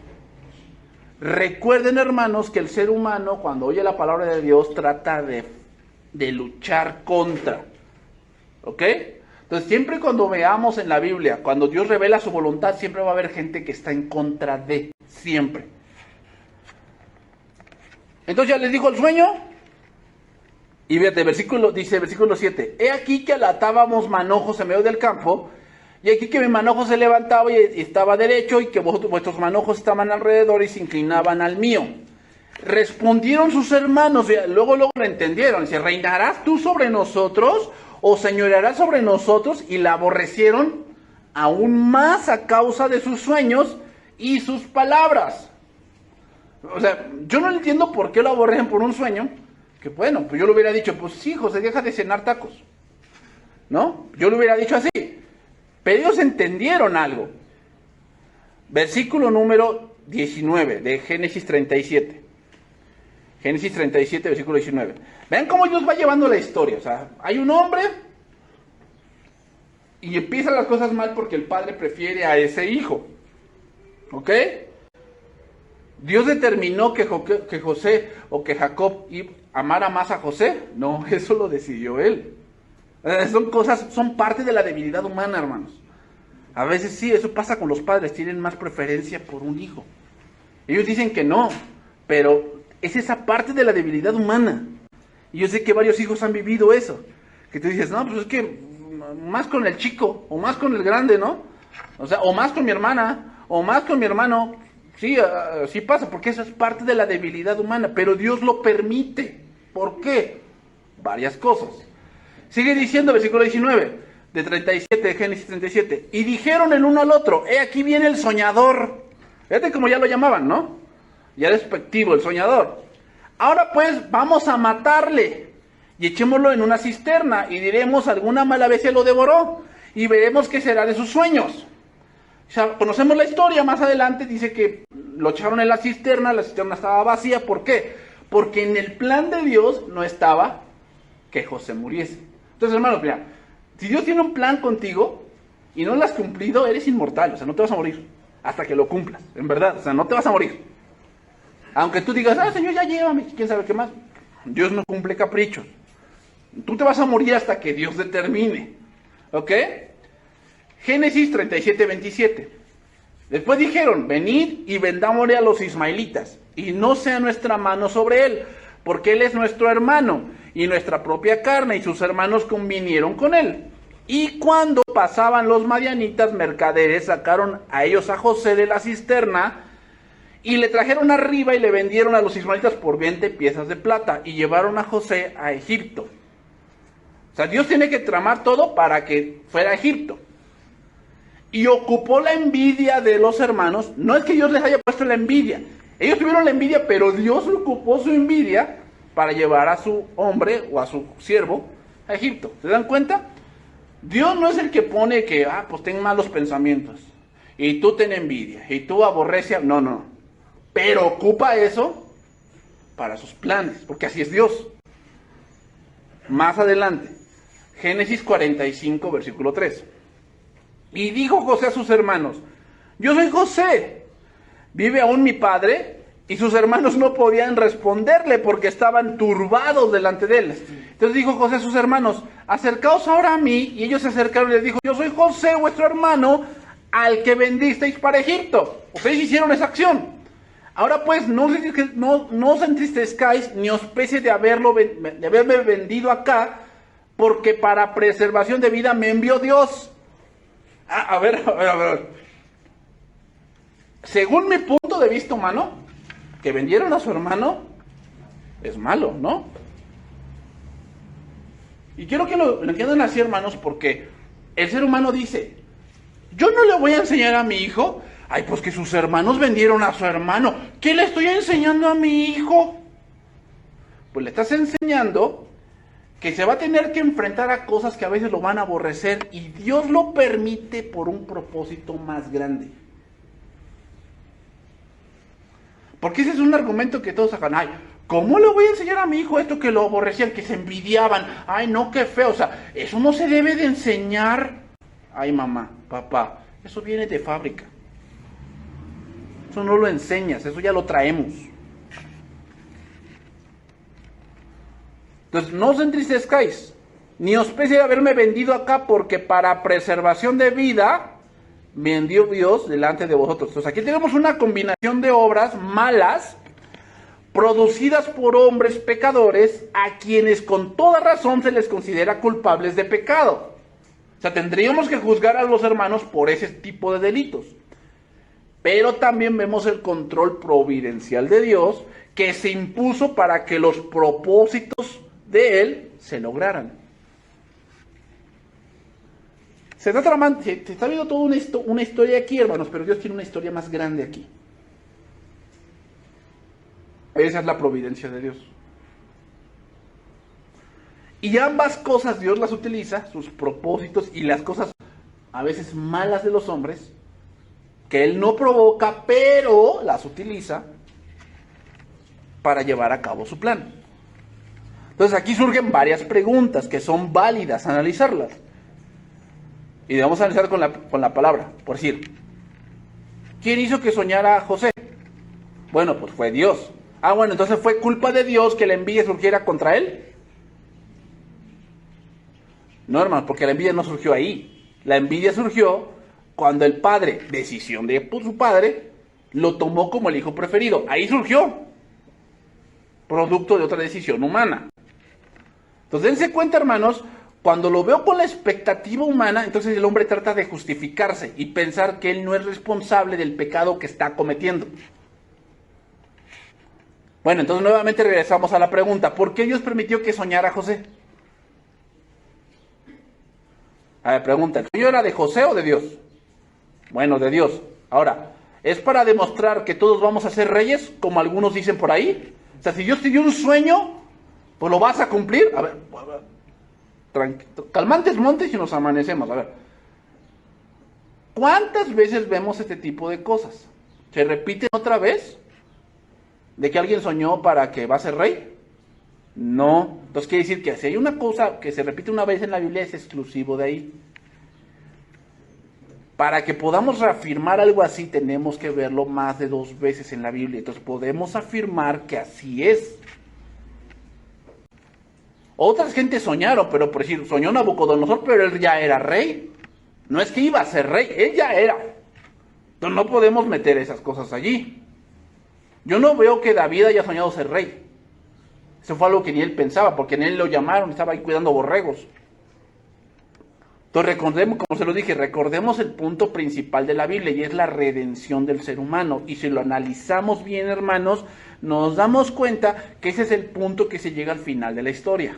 Recuerden, hermanos, que el ser humano, cuando oye la palabra de Dios, trata de luchar contra. ¿Ok? Entonces, siempre cuando veamos en la Biblia, cuando Dios revela su voluntad, siempre va a haber gente que está en contra de, siempre. Entonces ya les dijo el sueño, y fíjate, versículo 7, he aquí que atábamos manojos en medio del campo, y aquí que mi manojo se levantaba y estaba derecho, y que vuestros manojos estaban alrededor y se inclinaban al mío. Respondieron sus hermanos, luego lo entendieron, dice, ¿reinarás tú sobre nosotros o señorearás sobre nosotros? Y la aborrecieron aún más a causa de sus sueños y sus palabras. O sea, yo no entiendo por qué lo aborrecen por un sueño, que bueno, pues yo le hubiera dicho, pues sí, José, deja de cenar tacos, ¿no? Yo lo hubiera dicho así, pero ellos entendieron algo. Versículo número 19 de Génesis 37. Génesis 37, versículo 19. Vean cómo Dios va llevando la historia. O sea, hay un hombre y empiezan las cosas mal porque el padre prefiere a ese hijo. ¿Ok? ¿Dios determinó que José o que Jacob amara más a José? No, eso lo decidió él. Son parte de la debilidad humana, hermanos. A veces sí, eso pasa con los padres, tienen más preferencia por un hijo. Ellos dicen que no, pero es esa parte de la debilidad humana. Y yo sé que varios hijos han vivido eso. Que tú dices, no, pues es que más con el chico, o más con el grande, ¿no? O sea, o más con mi hermana, o más con mi hermano. Sí, sí pasa, porque eso es parte de la debilidad humana, pero Dios lo permite. ¿Por qué? Varias cosas. Sigue diciendo, versículo 19, de 37, de Génesis 37. Y dijeron el uno al otro, aquí viene el soñador. Fíjate como ya lo llamaban, ¿no? Ya despectivo, el soñador. Ahora pues, vamos a matarle y echémoslo en una cisterna y diremos, alguna mala bestia lo devoró y veremos qué será de sus sueños. O sea, conocemos la historia, más adelante dice que lo echaron en la cisterna estaba vacía. ¿Por qué? Porque en el plan de Dios no estaba que José muriese. Entonces, hermanos, mira, si Dios tiene un plan contigo y no lo has cumplido, eres inmortal, o sea, no te vas a morir hasta que lo cumplas, en verdad, o sea, no te vas a morir. Aunque tú digas, Señor, ya llévame, quién sabe qué más. Dios no cumple caprichos. Tú te vas a morir hasta que Dios determine. ¿Ok? Génesis 37, 27. Después dijeron, venid y vendámosle a los ismaelitas, y no sea nuestra mano sobre él, porque él es nuestro hermano, y nuestra propia carne, y sus hermanos convinieron con él. Y cuando pasaban los madianitas mercaderes, sacaron a ellos a José de la cisterna, y le trajeron arriba y le vendieron a los ismaelitas por 20 piezas de plata, y llevaron a José a Egipto. O sea, Dios tiene que tramar todo para que fuera a Egipto. Y ocupó la envidia de los hermanos. No es que Dios les haya puesto la envidia. Ellos tuvieron la envidia, pero Dios ocupó su envidia para llevar a su hombre o a su siervo a Egipto. ¿Se dan cuenta? Dios no es el que pone que, pues ten malos pensamientos. Y tú ten envidia. Y tú aborreces. No. Pero ocupa eso para sus planes. Porque así es Dios. Más adelante. Génesis 45, versículo 3. Y dijo José a sus hermanos, yo soy José, ¿vive aún mi padre? Y sus hermanos no podían responderle porque estaban turbados delante de él. Entonces dijo José a sus hermanos, acercaos ahora a mí. Y ellos se acercaron y les dijo, yo soy José, vuestro hermano, al que vendisteis para Egipto. Ustedes hicieron esa acción. Ahora pues, no os entristezcáis, ni os pese de haberme vendido acá, porque para preservación de vida me envió Dios. A ver. Según mi punto de vista humano, que vendieron a su hermano es malo, ¿no? Y quiero que lo entiendan así, hermanos, porque el ser humano dice, yo no le voy a enseñar a mi hijo, pues que sus hermanos vendieron a su hermano. ¿Qué le estoy enseñando a mi hijo? Pues le estás enseñando que se va a tener que enfrentar a cosas que a veces lo van a aborrecer y Dios lo permite por un propósito más grande. Porque ese es un argumento que todos sacan, ¿cómo le voy a enseñar a mi hijo esto que lo aborrecían, que se envidiaban? No, qué feo, o sea, eso no se debe de enseñar. Mamá, papá, eso viene de fábrica. Eso no lo enseñas, eso ya lo traemos. Entonces, no os entristezcáis, ni os pese de haberme vendido acá, porque para preservación de vida me envió Dios delante de vosotros. Entonces, aquí tenemos una combinación de obras malas, producidas por hombres pecadores, a quienes con toda razón se les considera culpables de pecado. O sea, tendríamos que juzgar a los hermanos por ese tipo de delitos. Pero también vemos el control providencial de Dios, que se impuso para que los propósitos de él se lograran. Se está tramando, se está viendo toda una historia aquí, hermanos, pero Dios tiene una historia más grande aquí. Esa es la providencia de Dios. Y ambas cosas Dios las utiliza, sus propósitos y las cosas a veces malas de los hombres, que Él no provoca, pero las utiliza para llevar a cabo su plan. Entonces aquí surgen varias preguntas que son válidas analizarlas. Y debemos analizar con la palabra. Por decir, ¿quién hizo que soñara a José? Bueno, pues fue Dios. Ah, bueno, entonces fue culpa de Dios que la envidia surgiera contra él. No, hermano, porque la envidia no surgió ahí. La envidia surgió cuando el padre, decisión de su padre, lo tomó como el hijo preferido. Ahí surgió. Producto de otra decisión humana. Entonces, dense cuenta, hermanos, cuando lo veo con la expectativa humana, entonces el hombre trata de justificarse y pensar que él no es responsable del pecado que está cometiendo. Bueno, entonces nuevamente regresamos a la pregunta, ¿por qué Dios permitió que soñara a José? A ver, pregunta, ¿el sueño era de José o de Dios? Bueno, de Dios. Ahora, ¿es para demostrar que todos vamos a ser reyes, como algunos dicen por ahí? O sea, si Dios te dio un sueño, pues lo vas a cumplir. A ver, calmantes montes y nos amanecemos. A ver, ¿cuántas veces vemos este tipo de cosas? ¿Se repiten otra vez? ¿De que alguien soñó para que va a ser rey? No. Entonces quiere decir que si hay una cosa que se repite una vez en la Biblia, es exclusivo de ahí. Para que podamos reafirmar algo así, tenemos que verlo más de 2 veces en la Biblia. Entonces podemos afirmar que así es. Otras gentes soñaron, pero por decir, soñó Nabucodonosor, pero él ya era rey. No es que iba a ser rey, él ya era. Entonces no podemos meter esas cosas allí. Yo no veo que David haya soñado ser rey. Eso fue algo que ni él pensaba, porque en él lo llamaron, estaba ahí cuidando borregos. Entonces recordemos, como se lo dije, recordemos el punto principal de la Biblia, y es la redención del ser humano. Y si lo analizamos bien, hermanos, nos damos cuenta que ese es el punto que se llega al final de la historia.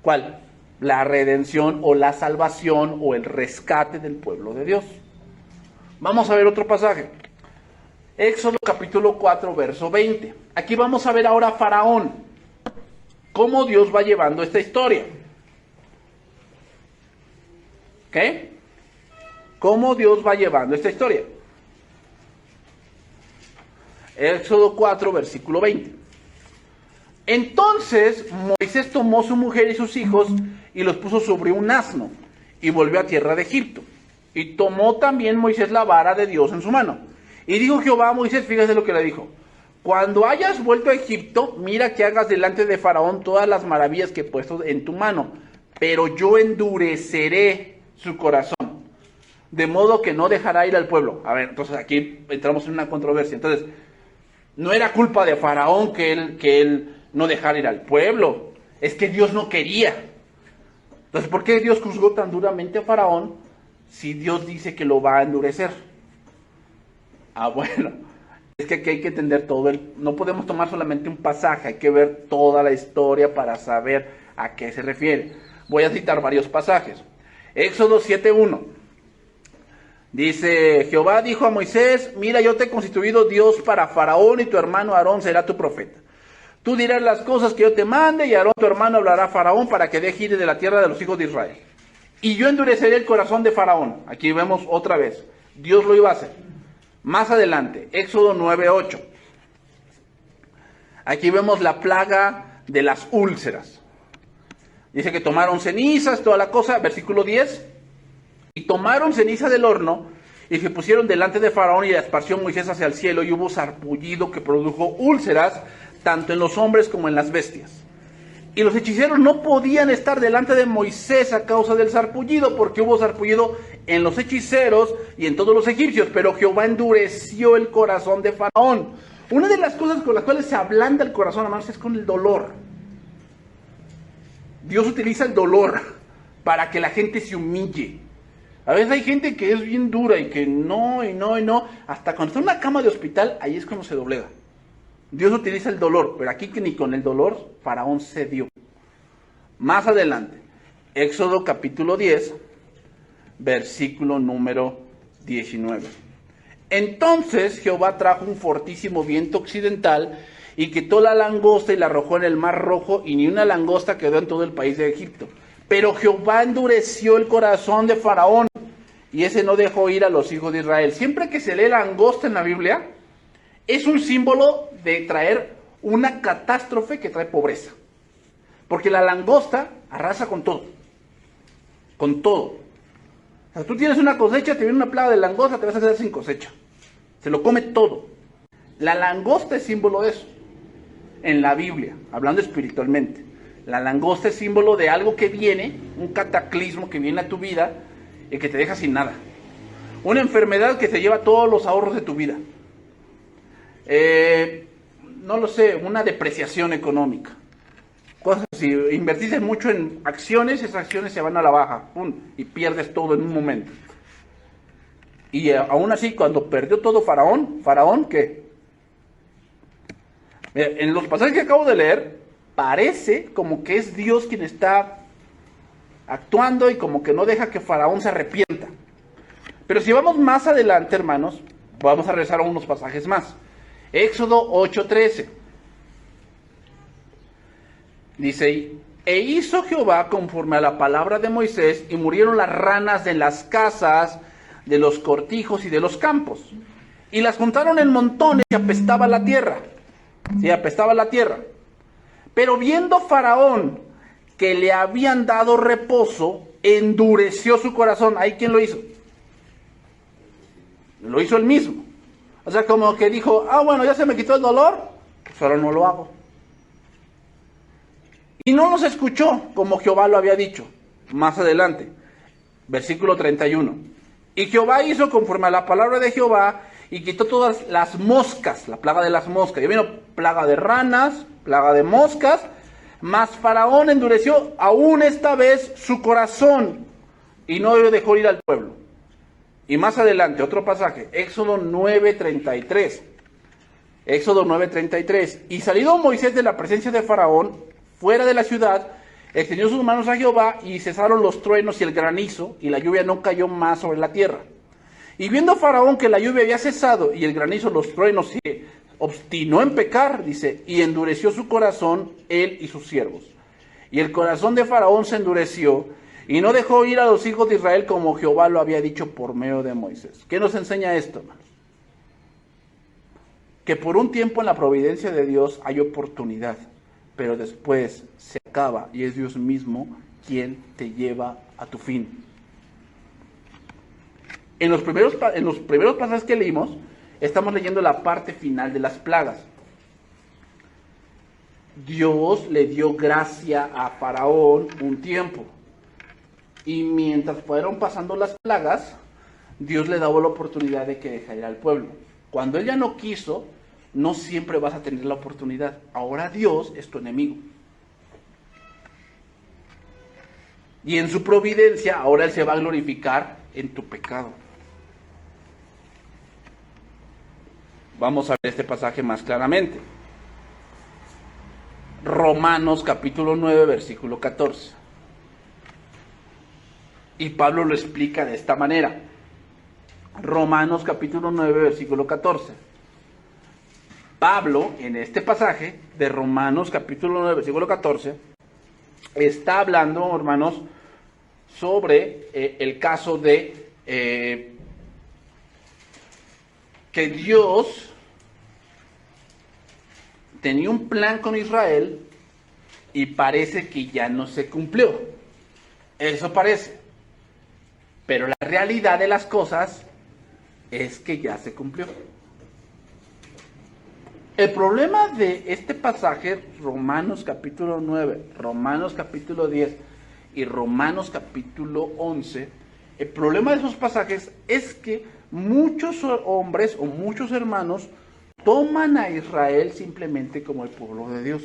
¿Cuál? La redención o la salvación o el rescate del pueblo de Dios. Vamos a ver otro pasaje. Éxodo capítulo 4, verso 20. Aquí vamos a ver ahora a Faraón. Cómo Dios va llevando esta historia. ¿Ok? ¿Cómo Dios va llevando esta historia? Éxodo 4, versículo 20. Entonces Moisés tomó su mujer y sus hijos y los puso sobre un asno y volvió a tierra de Egipto. Y tomó también Moisés la vara de Dios en su mano. Y dijo Jehová a Moisés, fíjese lo que le dijo: cuando hayas vuelto a Egipto, mira que hagas delante de Faraón todas las maravillas que he puesto en tu mano, pero yo endureceré su corazón, de modo que no dejará ir al pueblo. A ver, entonces aquí entramos en una controversia. Entonces, no era culpa de Faraón que él no dejara ir al pueblo, es que Dios no quería. Entonces, ¿por qué Dios juzgó tan duramente a Faraón si Dios dice que lo va a endurecer? Ah, bueno, es que aquí hay que entender todo. No podemos tomar solamente un pasaje, hay que ver toda la historia para saber a qué se refiere. Voy a citar varios pasajes. Éxodo 7:1. Dice, Jehová dijo a Moisés, mira, yo te he constituido Dios para Faraón y tu hermano Aarón será tu profeta. Tú dirás las cosas que yo te mande y Aarón tu hermano hablará a Faraón para que deje ir de la tierra de los hijos de Israel. Y yo endureceré el corazón de Faraón. Aquí vemos otra vez, Dios lo iba a hacer. Más adelante, Éxodo 9:8. Aquí vemos la plaga de las úlceras. Dice que tomaron cenizas, toda la cosa, versículo 10. Y tomaron ceniza del horno y se pusieron delante de Faraón y la esparció Moisés hacia el cielo y hubo sarpullido que produjo úlceras tanto en los hombres como en las bestias. Y los hechiceros no podían estar delante de Moisés a causa del sarpullido, porque hubo sarpullido en los hechiceros y en todos los egipcios, pero Jehová endureció el corazón de Faraón. Una de las cosas con las cuales se ablanda el corazón, hermanos, es con el dolor. Dios utiliza el dolor para que la gente se humille. A veces hay gente que es bien dura y que no, hasta cuando está en una cama de hospital, ahí es cuando se doblega. Dios utiliza el dolor, pero aquí que ni con el dolor Faraón cedió. Más adelante, Éxodo capítulo 10, versículo número 19. Entonces Jehová trajo un fortísimo viento occidental y quitó la langosta y la arrojó en el mar Rojo, y ni una langosta quedó en todo el país de Egipto. Pero Jehová endureció el corazón de Faraón, y ese no dejó ir a los hijos de Israel. Siempre que se lee langosta en la Biblia, es un símbolo de traer una catástrofe que trae pobreza. Porque la langosta arrasa con todo. Con todo. O sea, tú tienes una cosecha, te viene una plaga de langosta, te vas a quedar sin cosecha. Se lo come todo. La langosta es símbolo de eso. En la Biblia, hablando espiritualmente. La langosta es símbolo de algo que viene, un cataclismo que viene a tu vida y que te deja sin nada. Una enfermedad que te lleva todos los ahorros de tu vida. No lo sé, una depreciación económica. Si invertiste mucho en acciones, esas acciones se van a la baja, ¡pum!, y pierdes todo en un momento. Y aún así, cuando perdió todo Faraón, ¿qué? Mira, en los pasajes que acabo de leer, parece como que es Dios quien está actuando y como que no deja que Faraón se arrepienta. Pero si vamos más adelante, hermanos, vamos a regresar a unos pasajes más. Éxodo 8:13. Dice, e hizo Jehová conforme a la palabra de Moisés, y murieron las ranas de las casas, de los cortijos y de los campos. Y las juntaron en montones y apestaba la tierra. Sí, apestaba la tierra. Pero viendo Faraón que le habían dado reposo, endureció su corazón. ¿Ahí quién lo hizo? Lo hizo él mismo. O sea, como que dijo, bueno, ya se me quitó el dolor, pues ahora no lo hago. Y no los escuchó como Jehová lo había dicho. Más adelante, versículo 31. Y Jehová hizo conforme a la palabra de Jehová y quitó todas las moscas, la plaga de las moscas. Y vino plaga de ranas, plaga de moscas, mas Faraón endureció aún esta vez su corazón y no dejó ir al pueblo. Y más adelante, otro pasaje, Éxodo 9:33. Éxodo 9:33. Y salido Moisés de la presencia de Faraón, fuera de la ciudad, extendió sus manos a Jehová, y cesaron los truenos y el granizo, y la lluvia no cayó más sobre la tierra. Y viendo Faraón que la lluvia había cesado, y el granizo, los truenos, se obstinó en pecar, dice, y endureció su corazón, él y sus siervos. Y el corazón de Faraón se endureció, y no dejó ir a los hijos de Israel como Jehová lo había dicho por medio de Moisés. ¿Qué nos enseña esto, hermanos? Que por un tiempo en la providencia de Dios hay oportunidad, pero después se acaba y es Dios mismo quien te lleva a tu fin. En los primeros pasajes que leímos, estamos leyendo la parte final de las plagas. Dios le dio gracia a Faraón un tiempo. Y mientras fueron pasando las plagas, Dios le daba la oportunidad de que dejara al pueblo. Cuando él ya no quiso, no siempre vas a tener la oportunidad. Ahora Dios es tu enemigo. Y en su providencia, ahora Él se va a glorificar en tu pecado. Vamos a ver este pasaje más claramente. Romanos capítulo 9, versículo 14. Y Pablo lo explica de esta manera. Romanos capítulo 9, versículo 14. Pablo, en este pasaje de Romanos capítulo 9, versículo 14, está hablando, hermanos, sobre el caso de que Dios tenía un plan con Israel y parece que ya no se cumplió. Eso parece. Pero la realidad de las cosas es que ya se cumplió. El problema de este pasaje, Romanos capítulo 9, Romanos capítulo 10 y Romanos capítulo 11, el problema de esos pasajes es que muchos hombres o muchos hermanos toman a Israel simplemente como el pueblo de Dios.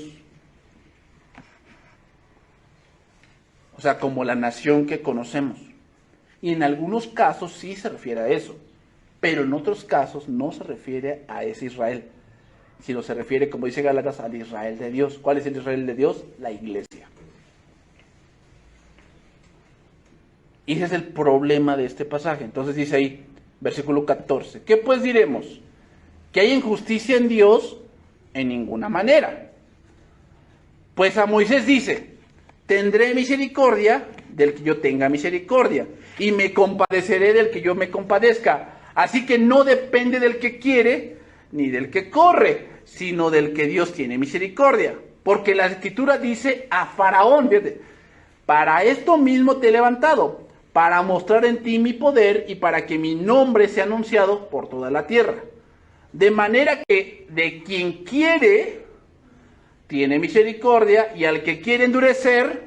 O sea, como la nación que conocemos. Y en algunos casos sí se refiere a eso, pero en otros casos no se refiere a ese Israel, sino se refiere, como dice Gálatas, al Israel de Dios. ¿Cuál es el Israel de Dios? La iglesia. Y ese es el problema de este pasaje. Entonces dice ahí, versículo 14, ¿qué pues diremos? ¿Que hay injusticia en Dios? En ninguna manera. Pues a Moisés dice, tendré misericordia del que yo tenga misericordia, y me compadeceré del que yo me compadezca. Así que no depende del que quiere, ni del que corre, sino del que Dios tiene misericordia. Porque la Escritura dice a Faraón, fíjate, para esto mismo te he levantado, para mostrar en ti mi poder y para que mi nombre sea anunciado por toda la tierra. De manera que de quien quiere, tiene misericordia, y al que quiere endurecer,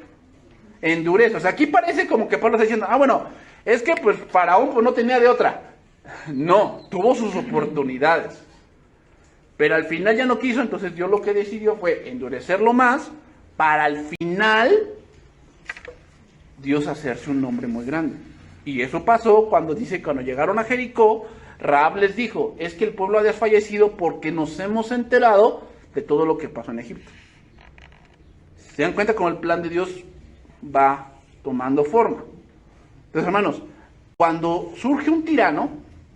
endurece. O sea, aquí parece como que Pablo está diciendo, bueno, es que pues Faraón pues no tenía de otra. No, tuvo sus oportunidades. Pero al final ya no quiso, entonces Dios lo que decidió fue endurecerlo más, para al final Dios hacerse un nombre muy grande. Y eso pasó cuando cuando llegaron a Jericó, Rahab les dijo, es que el pueblo ha desfallecido porque nos hemos enterado de todo lo que pasó en Egipto. ¿Se dan cuenta cómo el plan de Dios va tomando forma? Entonces, hermanos, cuando surge un tirano,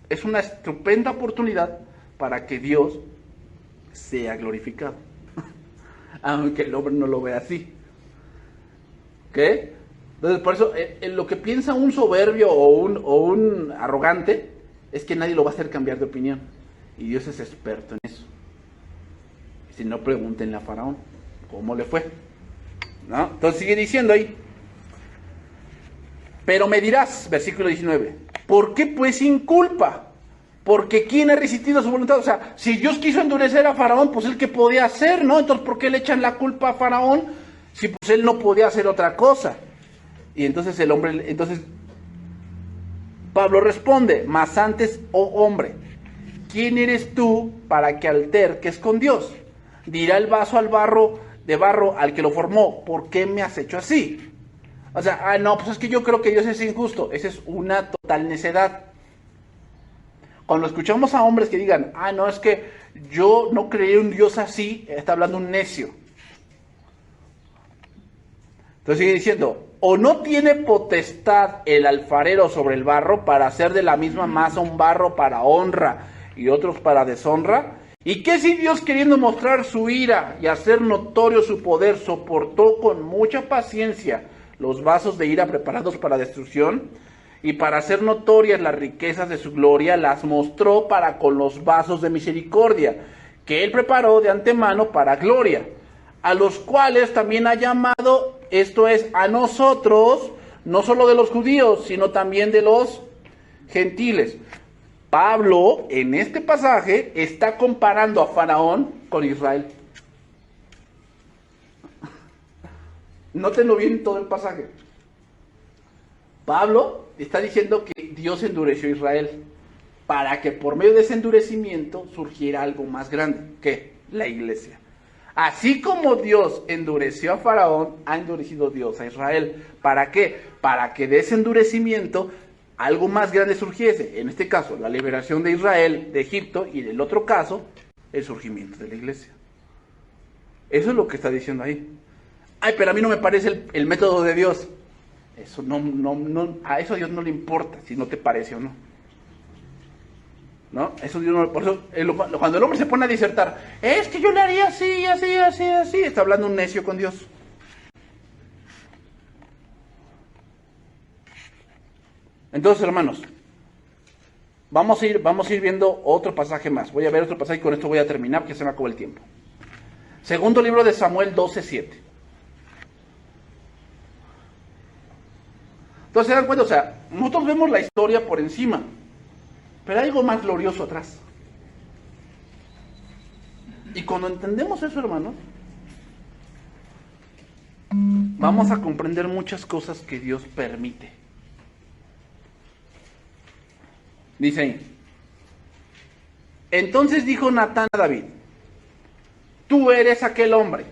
es una estupenda oportunidad para que Dios sea glorificado. Aunque el hombre no lo vea así. ¿Ok? Entonces, por eso, lo que piensa un soberbio o un arrogante es que nadie lo va a hacer cambiar de opinión. Y Dios es experto en eso. Si no, pregúntenle a Faraón cómo le fue. ¿No? Entonces sigue diciendo ahí. Pero me dirás, versículo 19, ¿por qué pues sin culpa? Porque ¿quién ha resistido a su voluntad? O sea, si Dios quiso endurecer a Faraón, pues él que podía hacer, ¿no? Entonces, ¿por qué le echan la culpa a Faraón si pues él no podía hacer otra cosa? Y entonces entonces Pablo responde, mas antes, oh hombre, ¿quién eres tú para que alterques con Dios? Dirá el vaso al barro, de barro al que lo formó, ¿por qué me has hecho así? O sea, no, pues es que yo creo que Dios es injusto. Esa es una total necedad. Cuando escuchamos a hombres que digan, no, es que yo no creí un Dios así, está hablando un necio. Entonces sigue diciendo, ¿o no tiene potestad el alfarero sobre el barro para hacer de la misma masa un barro para honra y otros para deshonra? ¿Y qué si Dios, queriendo mostrar su ira y hacer notorio su poder, soportó con mucha paciencia los vasos de ira preparados para destrucción? Y para hacer notorias las riquezas de su gloria, las mostró para con los vasos de misericordia, que él preparó de antemano para gloria, a los cuales también ha llamado, esto es, a nosotros, no solo de los judíos, sino también de los gentiles. Pablo, en este pasaje, está comparando a Faraón con Israel. Nótenlo bien todo el pasaje. Pablo está diciendo que Dios endureció a Israel para que por medio de ese endurecimiento surgiera algo más grande, que la iglesia. Así como Dios endureció a Faraón, ha endurecido Dios a Israel. ¿Para qué? Para que de ese endurecimiento algo más grande surgiese. En este caso, la liberación de Israel de Egipto, y en el otro caso, el surgimiento de la iglesia. Eso es lo que está diciendo ahí. Pero a mí no me parece el método de Dios. Eso no, a eso a Dios no le importa si no te parece o no. ¿No? Eso Dios no, por eso, cuando el hombre se pone a disertar, es que yo le haría así, así, así, así, está hablando un necio con Dios. Entonces, hermanos, vamos a ir viendo otro pasaje más. Voy a ver otro pasaje y con esto voy a terminar porque se me acabó el tiempo. Segundo libro de Samuel 12:7. Entonces se dan cuenta, o sea, nosotros vemos la historia por encima, pero hay algo más glorioso atrás. Y cuando entendemos eso, hermanos, vamos a comprender muchas cosas que Dios permite. Dice ahí, entonces dijo Natán a David, tú eres aquel hombre.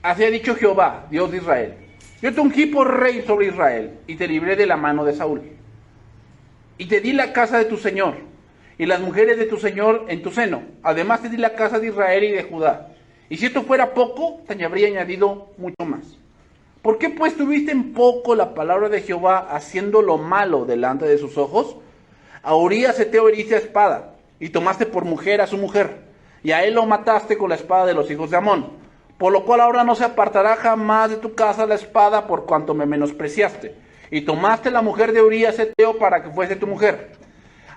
Así ha dicho Jehová, Dios de Israel. Yo te ungí por rey sobre Israel, y te libré de la mano de Saúl. Y te di la casa de tu señor, y las mujeres de tu señor en tu seno. Además te di la casa de Israel y de Judá. Y si esto fuera poco, te habría añadido mucho más. ¿Por qué pues tuviste en poco la palabra de Jehová haciendo lo malo delante de sus ojos? A Urías Heteo heriste a espada, y tomaste por mujer a su mujer, y a él lo mataste con la espada de los hijos de Amón. Por lo cual ahora no se apartará jamás de tu casa la espada por cuanto me menospreciaste. Y tomaste la mujer de Urías Heteo para que fuese tu mujer.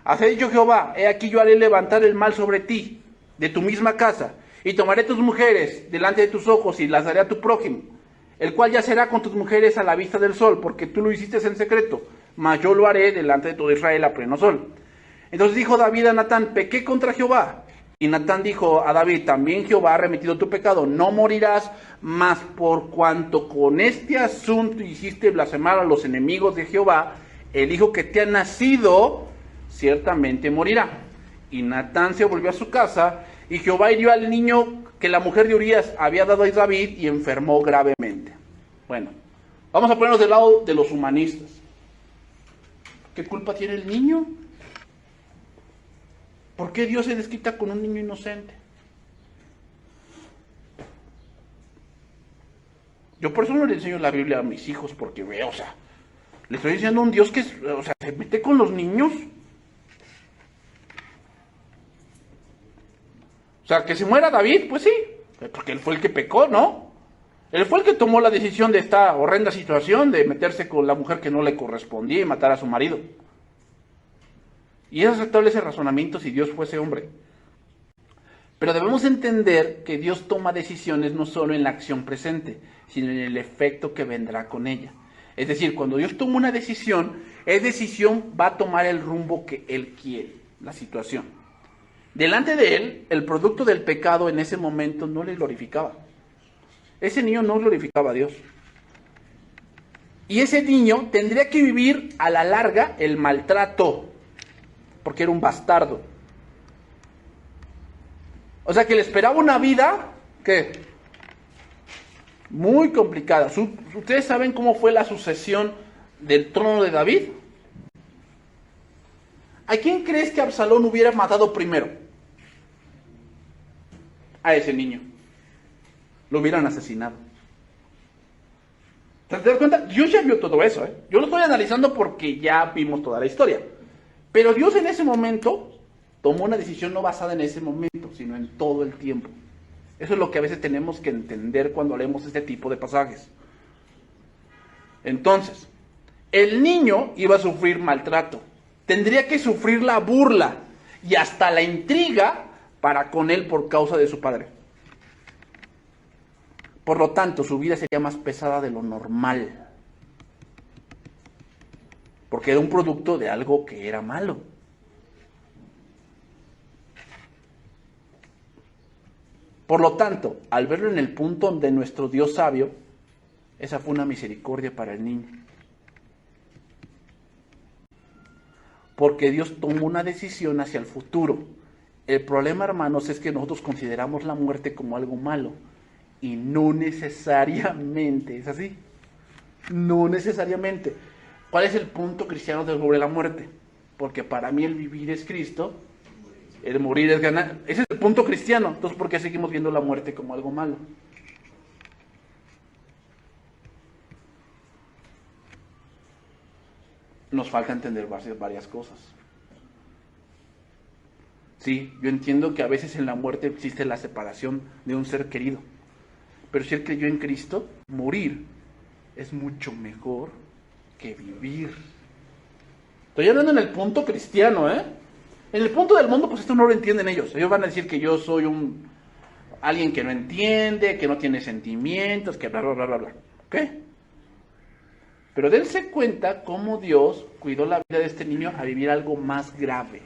Has dicho Jehová, he aquí yo haré levantar el mal sobre ti, de tu misma casa, y tomaré tus mujeres delante de tus ojos y las daré a tu prójimo, el cual yacerá con tus mujeres a la vista del sol, porque tú lo hiciste en secreto, mas yo lo haré delante de todo Israel a pleno sol. Entonces dijo David a Natán, pequé contra Jehová. Y Natán dijo a David, también Jehová ha remitido tu pecado, no morirás, mas por cuanto con este asunto hiciste blasfemar a los enemigos de Jehová, el hijo que te ha nacido, ciertamente morirá. Y Natán se volvió a su casa, y Jehová hirió al niño que la mujer de Urías había dado a David, y enfermó gravemente. Bueno, vamos a ponernos del lado de los humanistas. ¿Qué culpa tiene el niño? ¿Por qué Dios se desquita con un niño inocente? Yo por eso no le enseño la Biblia a mis hijos, porque veo, le estoy diciendo a un Dios que, se mete con los niños. Que se muera David, pues sí, porque él fue el que pecó, ¿no? Él fue el que tomó la decisión de esta horrenda situación, de meterse con la mujer que no le correspondía y matar a su marido. Y es aceptable ese razonamiento si Dios fuese hombre. Pero debemos entender que Dios toma decisiones no solo en la acción presente, sino en el efecto que vendrá con ella. Es decir, cuando Dios toma una decisión, esa decisión va a tomar el rumbo que Él quiere, la situación. Delante de Él, el producto del pecado en ese momento no le glorificaba. Ese niño no glorificaba a Dios. Y ese niño tendría que vivir a la larga el maltrato, porque era un bastardo. O sea que le esperaba una vida, ¿qué? Muy complicada. ¿Ustedes saben cómo fue la sucesión del trono de David? ¿A quién crees que Absalón hubiera matado primero? A ese niño. Lo hubieran asesinado. ¿Te das cuenta? Dios ya vio todo eso, ¿eh? Yo lo estoy analizando porque ya vimos toda la historia. Pero Dios en ese momento tomó una decisión no basada en ese momento, sino en todo el tiempo. Eso es lo que a veces tenemos que entender cuando leemos este tipo de pasajes. Entonces, el niño iba a sufrir maltrato. Tendría que sufrir la burla y hasta la intriga para con él por causa de su padre. Por lo tanto, su vida sería más pesada de lo normal. Porque era un producto de algo que era malo. Por lo tanto, al verlo en el punto de nuestro Dios sabio, esa fue una misericordia para el niño. Porque Dios tomó una decisión hacia el futuro. El problema, hermanos, es que nosotros consideramos la muerte como algo malo. Y no necesariamente es así. No necesariamente. ¿Cuál es el punto cristiano sobre la muerte? Porque para mí el vivir es Cristo, el morir es ganar. Ese es el punto cristiano. Entonces, ¿por qué seguimos viendo la muerte como algo malo? Nos falta entender varias cosas. Sí, yo entiendo que a veces en la muerte existe la separación de un ser querido. Pero si él creyó en Cristo, morir es mucho mejor que vivir. Estoy hablando en el punto cristiano, ¿eh? En el punto del mundo, pues esto no lo entienden ellos. Ellos van a decir que yo soy alguien que no entiende, que no tiene sentimientos, que bla, bla, bla, bla, bla. ¿Ok? Pero dense cuenta cómo Dios cuidó la vida de este niño a vivir algo más grave.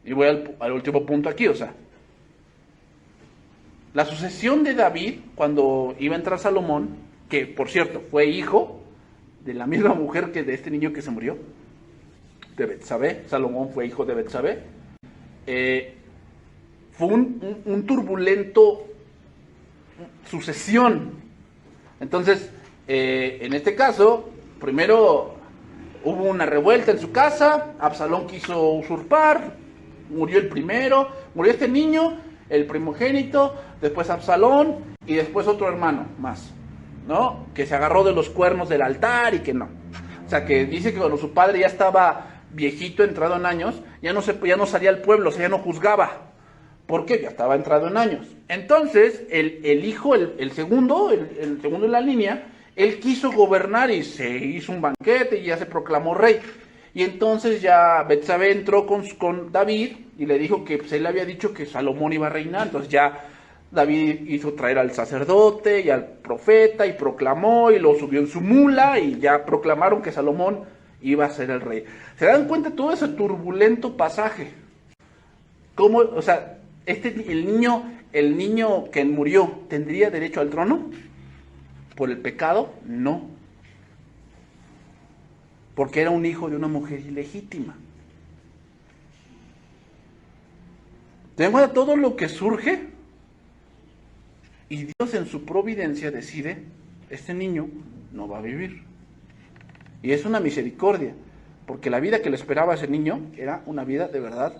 Y voy al último punto aquí, la sucesión de David, cuando iba a entrar Salomón, que por cierto fue hijo de la misma mujer que de este niño que se murió, de Betsabé. Salomón fue hijo de Betsabé. Fue un turbulento sucesión. Entonces, en este caso, primero hubo una revuelta en su casa, Absalón quiso usurpar, murió el primero, murió este niño, el primogénito, después Absalón, y después otro hermano más, ¿no? Que se agarró de los cuernos del altar y que no. O sea, que dice que cuando su padre ya estaba viejito, entrado en años, ya no salía al pueblo, o sea, ya no juzgaba. ¿Por qué? Ya estaba entrado en años. Entonces, el hijo, el segundo en la línea, él quiso gobernar y se hizo un banquete y ya se proclamó rey. Y entonces ya Betsabé entró con David y le dijo que pues, él había dicho que Salomón iba a reinar. Entonces ya David hizo traer al sacerdote y al profeta y proclamó y lo subió en su mula y ya proclamaron que Salomón iba a ser el rey. ¿Se dan cuenta de todo ese turbulento pasaje? ¿Cómo, o sea, el niño que murió, ¿tendría derecho al trono? ¿Por el pecado? No. Porque era un hijo de una mujer ilegítima. ¿Te das cuenta de todo lo que surge? Y Dios en su providencia decide, este niño no va a vivir. Y es una misericordia, porque la vida que le esperaba a ese niño era una vida de verdad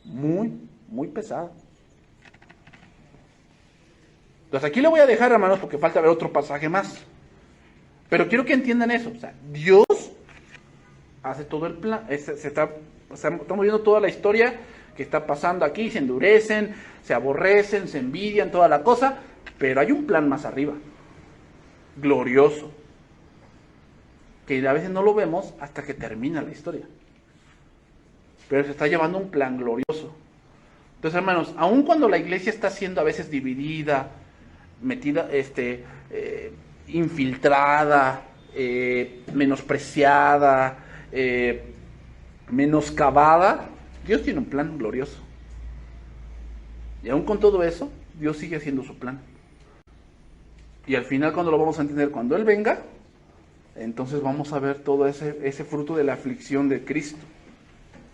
muy, muy pesada. Entonces aquí le voy a dejar, hermanos, porque falta ver otro pasaje más. Pero quiero que entiendan eso. O sea, Dios hace todo el plan. Estamos viendo toda la historia que está pasando aquí. Se endurecen, se aborrecen, se envidian, toda la cosa. Pero hay un plan más arriba. Glorioso. Que a veces no lo vemos hasta que termina la historia. Pero se está llevando un plan glorioso. Entonces, hermanos, aun cuando la iglesia está siendo a veces dividida, metida, infiltrada, menospreciada, menoscabada, Dios tiene un plan glorioso. Y aun con todo eso, Dios sigue haciendo su plan. Y al final, cuando lo vamos a entender, cuando Él venga, entonces vamos a ver todo ese fruto de la aflicción de Cristo.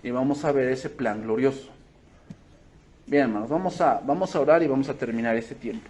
Y vamos a ver ese plan glorioso. Bien, hermanos, vamos a orar y vamos a terminar este tiempo.